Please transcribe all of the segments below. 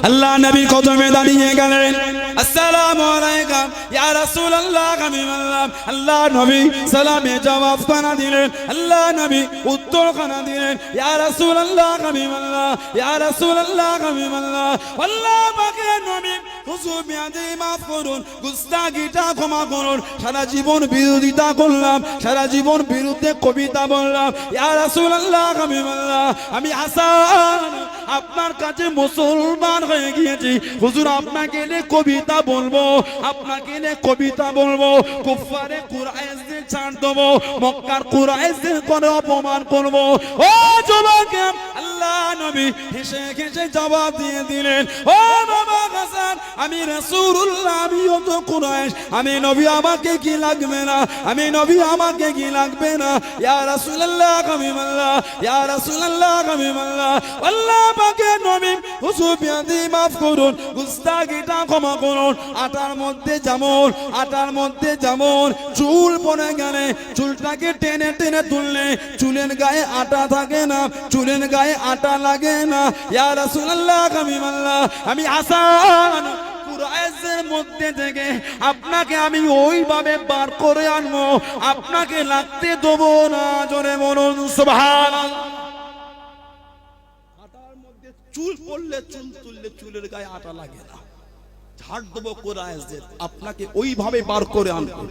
আল্লাহ নবী কদমে দাঁড়িয়ে গেলেন, আসসালামু আলাইকুম ইয়া রাসূলুল্লাহ। আল্লাহ নবী সালামে জবাব খানা দিলেন, আল্লাহ নবী উত্তর খানা দিলেন, ইয়া রাসূলুল্লাহ ইয়া রাসূলুল্লাহ। আল্লাহ পাকের নবী হুজুর বিয়াদি মাফ করুন, গুস্তাখিটা ক্ষমা করুন, সারা জীবন বিরোধিতা করলাম, সারা জীবন বিরুদ্ধে কবিতা বললাম, ইয়া রাসূলুল্লাহ আমি হাসান আপনার কাছে মুসলমান হয়ে গিয়েছি, হুজুর আপনাকে নিয়ে কবিতা বলবো, আপনাকে নিয়ে কবিতা বলবো, কুফারে কুরাইশদের ছাড় দেবো, মক্কার কুরাইশদের করে অপমান করবো। ও যুবক, আল্লাহ নবী হেসে হেসে জবাব দিয়ে দিলেন, ও বাবা হাসান, আমি রাসূলুল্লাহ, আমি তো কুরাইশ, আমি নবী আমাকে কি লাগবে না, আমি নবী আমাকে কি লাগবে না, ইয়া রাসূলুল্লাহ হাবিবাল্লাহ, ইয়া রাসূলুল্লাহ হাবিবাল্লাহ। আল্লাহ পাকের নবী হুজুর বিয়াদি মাফ করুন, গুস্তাখিটা ক্ষমা করুন। আটার মধ্যে যেমন চুল পড়ে গেলে চুলটাকে টেনে টেনে তুললে চুলের গায়ে আটা থাকে না, চুলের গায়ে আটা লাগে না। ইয়া রাসূলুল্লাহ হাবিবাল্লাহ, আমি হাসান কুরাইশের মধ্যে থেকে আপনাকে আমি ওইভাবে বার করে আনবো, আপনাকে লাগতে দেবো না। জোরে বলুন সুবহানাল্লাহ। আটার মধ্যে চুল পড়লে চুল তুললে চুলের গায়ে আটা লাগে না, ঝাড় দেবো কুরাইশদের, আপনাকে ওইভাবে বার করে আনবো,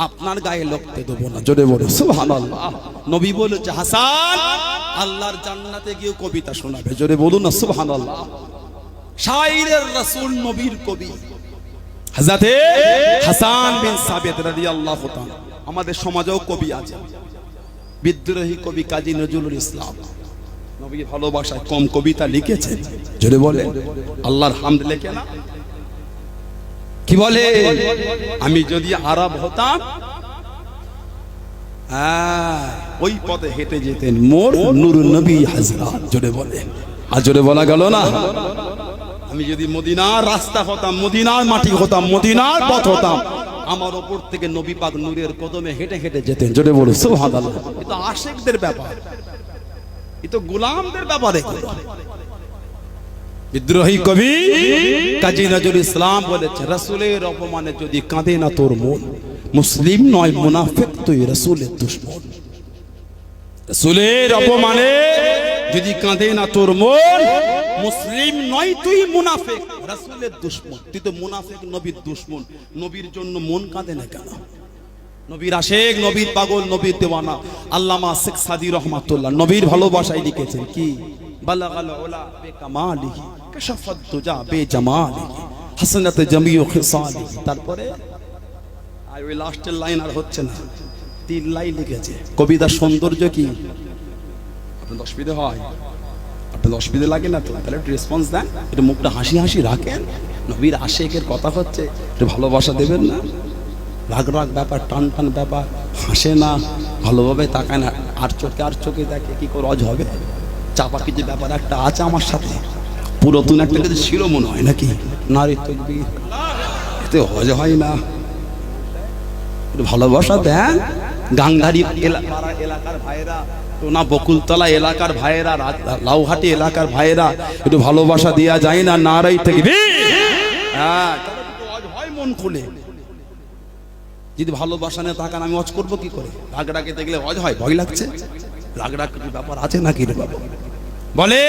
আপনার গায়ে লাগতে দেবো না। জোরে বলুন সুবহানাল্লাহ। নবী বলেছে হাসান আল্লাহর জান্নাতে গিয়ে কবিতা শোনাবে। জোরে বলুন না সুবহানাল্লাহ। শায়রের রাসূল নবীর কবি হযরতে হাসান বিন সাবিত রাদিয়াল্লাহু তাআলা। আমাদের সমাজেও কবি আছে, বিদ্রোহী কবি কাজী নজরুল ইসলাম নবীর ভালোবাসায় কম কবিতা লিখেছেন। জোরে বলে আল্লাহর হামদ লেখে না, কি বলে, আমি যদি আরব হতাম ওই পথে হেঁটে যেতেন মোর নূর নবী হযরত। জোরে বলে, আর জোরে বলা গেল না। আমি যদি মদিনার রাস্তা হতাম, মদিনার মাটি হতাম, মদিনার পথ হতাম, আমার উপর থেকে নবী পাক নূরের কদমে হেঁটে হেঁটে যেতেন। জোরে বলো সুবহানাল্লাহ। এটা আশিকদের ব্যাপার, এটা গোলামদের ব্যাপারে। বিদ্রোহী কবি কাজী নজরুল ইসলাম বলেছে, রাসূলের অপমানে যদি কাঁদে না তোর মন, মুসলিম নয় মুনাফিক তুই রাসূলের দুশমন। রাসূলের অপমানে যদি কাঁদে না তোর মন, মুসলিম নয় তুই মুনাফিক রাসূলের দুশমন। তুই তো মুনাফিক, নবীর দুশমন। নবীর জন্য মন কাঁদে না কেন? নবীর আশিক, নবীর পাগল, নবীর দেওয়ানা আল্লামা শেখ সাদী রহমাতুল্লাহ নবীর ভালোবাসায় লিখেছেন কি, বালাগাল উলা বিকামালিহি কাশাফাত দুজা বিজামালিহি হাসানাত জামিউ খিসালিহি। তারপরে আর ওই লাস্টের লাইন আর হচ্ছে না, 3 লাইন লিখেছে। কবিতার সৌন্দর্য কি? আপনার অসুবিধা হয়? আপনার অসুবিধা লাগে না তো? তাহলে একটু রেসপন্স দেন, একটু মুখটা হাসি হাসি রাখেন। নবীর আশিকের কথা হচ্ছে, একটু ভালোবাসা দেবেন না। রাগ রাগ ব্যাপার, টান টান ব্যাপার, হাসে না, ভালোভাবে তাকায় না, আর চোখে দেখে, কি করে অজ হবে? চাপা কিছু ব্যাপার একটা আছে আমার সাথে, পুরাতন একটা কিছু ছিল মনে হয় নাকি, নারী তকবীর, এতে হজ হয় না। একটু ভালোবাসা দেন। গাংধারী এলাকার ভাইয়েরা, টোনা বকুলতলা এলাকার ভাইয়েরা, লাউহাটি এলাকার ভাইয়েরা, একটু ভালোবাসা দেওয়া যায় না? নারী তকবীর। হ্যাঁ, হয় মন খুলে। যদি ভালোবাসা নিয়ে তাকান, আমি হজ করবো কি করে? রাগ রাগে দেখলে হজ হয়? ভয় লাগছে? রাগ রাগ ব্যাপার আছে নাকি রে বাবা? বলে